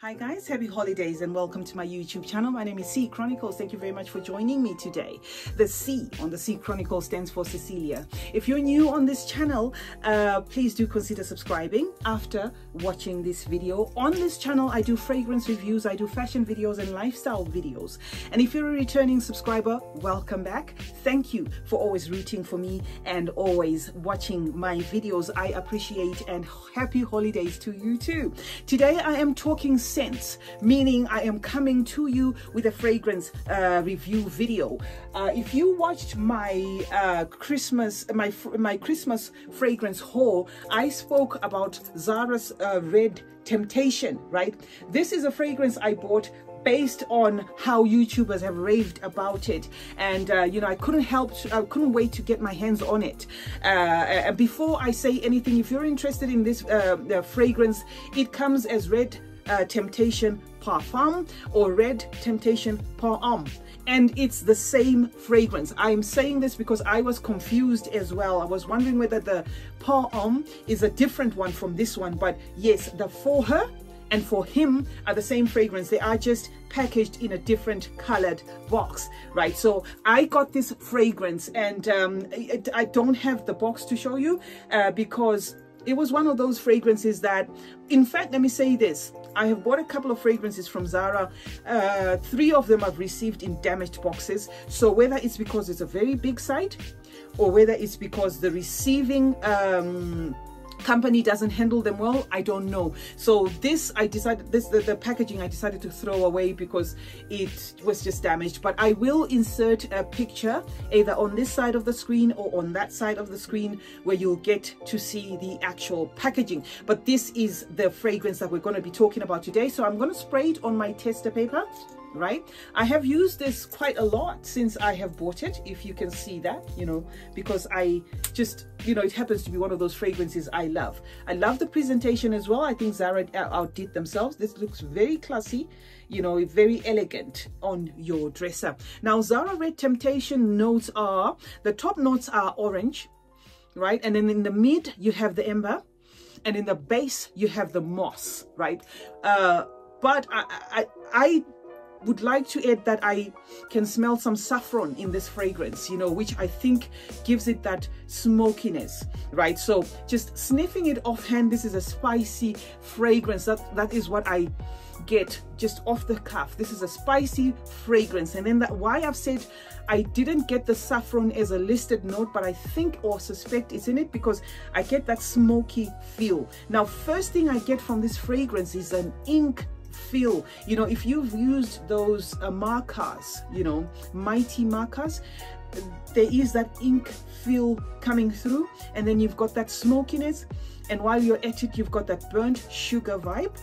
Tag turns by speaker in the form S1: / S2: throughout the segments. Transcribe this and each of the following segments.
S1: Hi guys, happy holidays and welcome to my YouTube channel. My name is C Chronicles. Thank you very much for joining me today. The C on the C Chronicles stands for Cecilia. If you're new on this channel, please do consider subscribing after watching this video. On this channel, I do fragrance reviews, I do fashion videos and lifestyle videos. And if you're a returning subscriber, welcome back. Thank you for always rooting for me and always watching my videos. I appreciate, and happy holidays to you too. Today I am talking scents, meaning I am coming to you with a fragrance review video. If you watched my Christmas fragrance haul, I spoke about Zara's Red Temptation, right? This is a fragrance I bought based on how YouTubers have raved about it, and you know, I couldn't wait to get my hands on it. And before I say anything, if you're interested in this fragrance, it comes as Red Temptation Perfume or Red Temptation Perfume, and it's the same fragrance. I'm saying this because I was confused as well. I was wondering whether the Perfume is a different one from this one, but yes, the For Her and For Him are the same fragrance. They are just packaged in a different colored box, right? So I got this fragrance, and I don't have the box to show you because it was one of those fragrances that, in fact, let me say this, I have bought a couple of fragrances from Zara. 3 of them I've received in damaged boxes. So whether it's because it's a very big site, or whether it's because the receiving company doesn't handle them well, I don't know. So this, I decided, the packaging I decided to throw away because it was just damaged. But I will insert a picture either on this side of the screen or on that side of the screen where you'll get to see the actual packaging. But this is the fragrance that we're going to be talking about today. So I'm going to spray it on my tester paper, right? I have used this quite a lot since I have bought it, if you can see that, you know, because I just, you know, it happens to be one of those fragrances I love. I love the presentation as well. I think Zara outdid themselves. This looks very classy, you know, very elegant on your dresser. Now, Zara Red Temptation notes are, the top notes are orange, right? And then in the mid, you have the amber, and in the base, you have the moss, right? But I would like to add that I can smell some saffron in this fragrance, you know, which I think gives it that smokiness, right? So just sniffing it offhand, this is a spicy fragrance. That is what I get just off the cuff. This is a spicy fragrance. And then why I've said I didn't get the saffron as a listed note, but I think or suspect it's in it because I get that smoky feel. Now, first thing I get from this fragrance is an ink feel. You know, if you've used those markers, you know, mighty markers, there is that ink feel coming through, and then you've got that smokiness, and while you're at it, you've got that burnt sugar vibe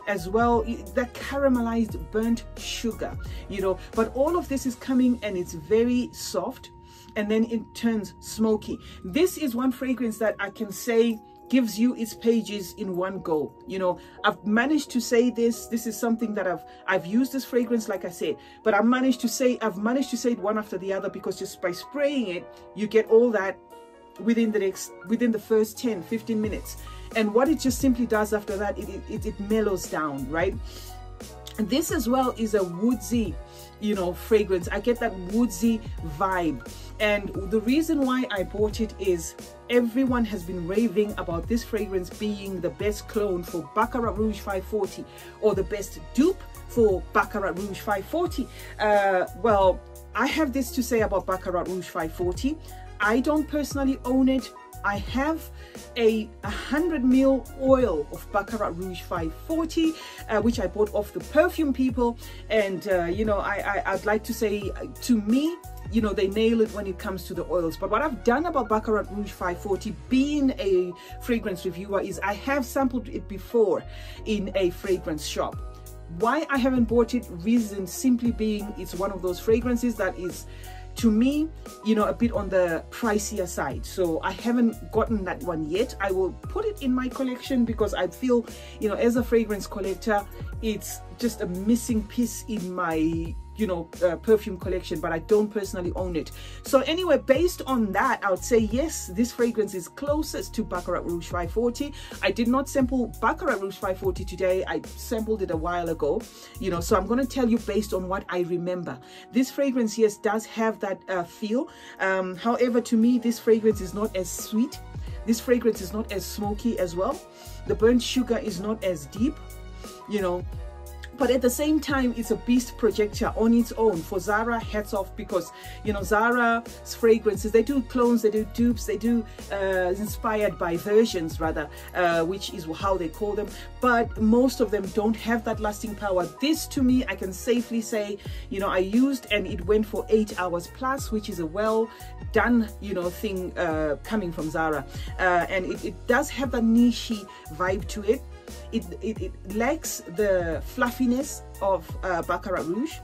S1: as well, that caramelized burnt sugar, you know. But all of this is coming, and it's very soft, and then it turns smoky. This is one fragrance that I can say gives you its pages in one go. You know, I've managed to say this is something that I've used this fragrance, like I said, but I've managed to say it one after the other, because just by spraying it, you get all that within the first 10-15 minutes. And what it just simply does after that, it mellows down, right? And this as well is a woodsy, you know, fragrance. I get that woodsy vibe. And the reason why I bought it is everyone has been raving about this fragrance being the best clone for Baccarat Rouge 540, or the best dupe for Baccarat Rouge 540. Well, I have this to say about Baccarat Rouge 540. I don't personally own it. I have a 100 ml oil of Baccarat Rouge 540, which I bought off the Perfume people. And, you know, I'd like to say, to me, you know, they nail it when it comes to the oils. But what I've done about Baccarat Rouge 540, being a fragrance reviewer, is I have sampled it before in a fragrance shop. Why I haven't bought it, reason simply being it's one of those fragrances that is, to me, you know, a bit on the pricier side. So I haven't gotten that one yet. I will put it in my collection because I feel, you know, as a fragrance collector, it's just a missing piece in my you know, perfume collection, but I don't personally own it. So anyway, based on that, I would say yes, this fragrance is closest to Baccarat Rouge 540. I did not sample Baccarat Rouge 540 today. I sampled it a while ago, you know, so I'm going to tell you based on what I remember. This fragrance, yes, does have that feel. However, to me, this fragrance is not as sweet. This fragrance is not as smoky as well. The burnt sugar is not as deep, you know. But at the same time, it's a beast projector on its own. For Zara, hats off, because, you know, Zara's fragrances, they do clones, they do dupes, they do inspired by versions, rather, which is how they call them. But most of them don't have that lasting power. This, to me, I can safely say, you know, I used and it went for 8 hours plus, which is a well done, you know, thing coming from Zara. And it does have that niche vibe to it. It lacks the fluffiness of Baccarat Rouge,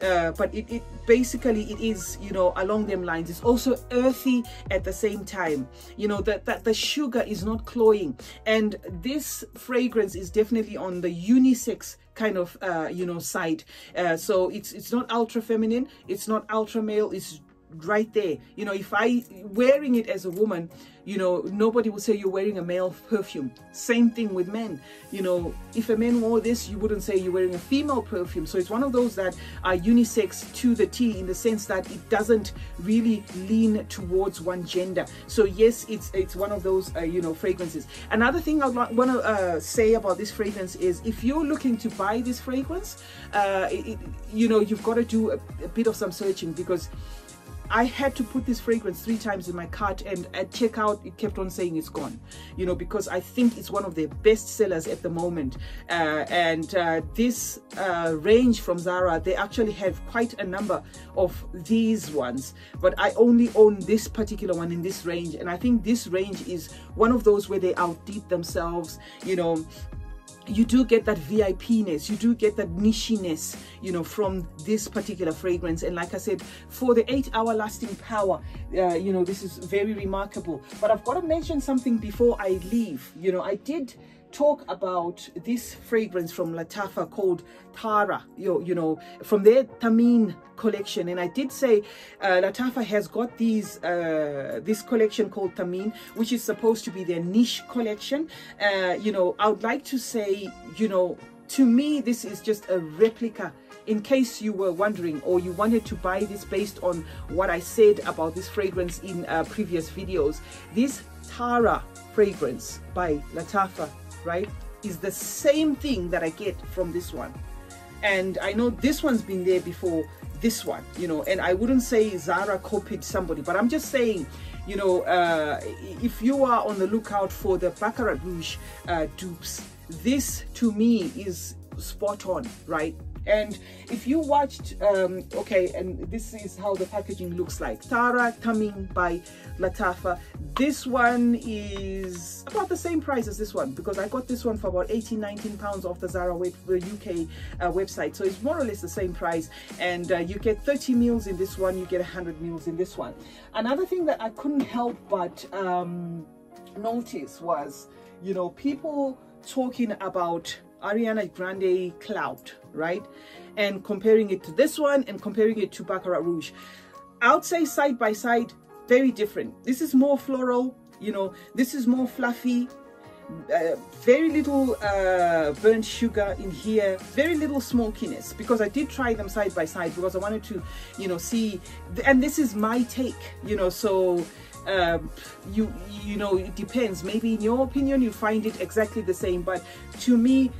S1: but it basically, it is, you know, along them lines. It's also earthy at the same time, you know, that the sugar is not cloying. And this fragrance is definitely on the unisex kind of you know, side. So it's not ultra feminine, it's not ultra male, it's right there. You know, if I wearing it as a woman, you know, nobody will say you're wearing a male perfume. Same thing with men. You know, if a man wore this, you wouldn't say you're wearing a female perfume. So it's one of those that are unisex to the T, in the sense that it doesn't really lean towards one gender. So yes, it's one of those you know, fragrances. Another thing I want to say about this fragrance is, if you're looking to buy this fragrance, you know, you've got to do a bit of some searching, because I had to put this fragrance 3 times in my cart, and at checkout it kept on saying it's gone, you know, because I think it's one of their best sellers at the moment. This range from Zara, they actually have quite a number of these ones, but I only own this particular one in this range. And I think this range is one of those where they outdid themselves, you know. You do get that VIP-ness, you do get that nichiness, you know, from this particular fragrance. And like I said, for the 8-hour lasting power, you know, this is very remarkable. But I've got to mention something before I leave. You know, I did talk about this fragrance from Lattafa called Tara, you know, from their Tamine collection. And I did say Lattafa has got these this collection called Tamine, which is supposed to be their niche collection. You know, I would like to say, you know, to me, this is just a replica. In case you were wondering, or you wanted to buy this based on what I said about this fragrance in previous videos, this Tara fragrance by Lattafa, right, is the same thing that I get from this one. And I know this one's been there before this one, you know, and I wouldn't say Zara copied somebody, but I'm just saying, you know, if you are on the lookout for the Baccarat Rouge dupes, this to me is spot on, right? And if you watched, okay, and this is how the packaging looks like. Tara Tamine by Lattafa. This one is about the same price as this one, because I got this one for about 18-19 pounds off the Zara UK website. So it's more or less the same price. And you get 30 mils in this one, you get 100 mils in this one. Another thing that I couldn't help but notice was, you know, people talking about Ariana Grande Cloud, right, and comparing it to this one and comparing it to Baccarat Rouge. I would say side by side, very different. This is more floral, you know, this is more fluffy, very little burnt sugar in here, very little smokiness, because I did try them side by side because I wanted to, you know, see, and this is my take, you know, so you know, it depends. Maybe in your opinion you find it exactly the same, but to me,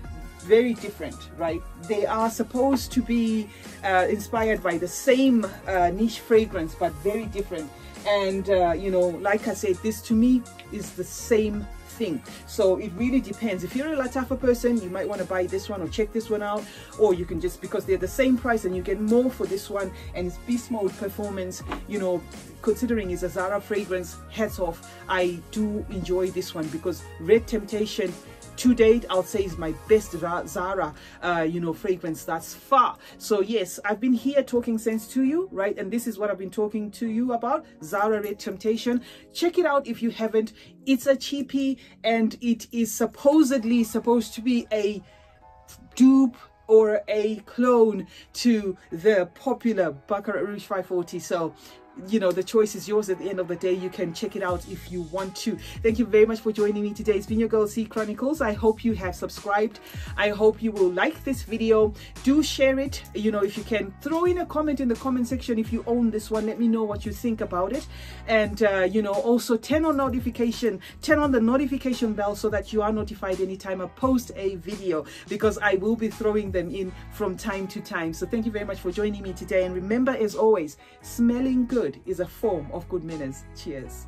S1: very different, right? They are supposed to be inspired by the same niche fragrance, but very different. And you know, like I said, this to me is the same thing. So it really depends. If you're a Lattafa person, you might want to buy this one or check this one out, or you can just, because they're the same price and you get more for this one, and it's beast mode performance, you know, considering it's a Zara fragrance, hats off. I do enjoy this one, because Red Temptation to date, I'll say is my best Zara, you know, fragrance thus far. So yes, I've been here talking sense to you, right? And this is what I've been talking to you about, Zara Red Temptation. Check it out if you haven't. It's a cheapie, and it is supposedly supposed to be a dupe or a clone to the popular Baccarat Rouge 540. So you know, the choice is yours. At the end of the day, you can check it out if you want to. Thank you very much for joining me today. It's been your girl C Chronicles. I hope you have subscribed. I hope you will like this video. Do share it. You know, if you can, throw in a comment in the comment section if you own this one. Let me know what you think about it. And you know, also turn on the notification bell so that you are notified anytime I post a video, because I will be throwing them in from time to time. So thank you very much for joining me today. And remember, as always, smelling good is a form of good manners. Cheers.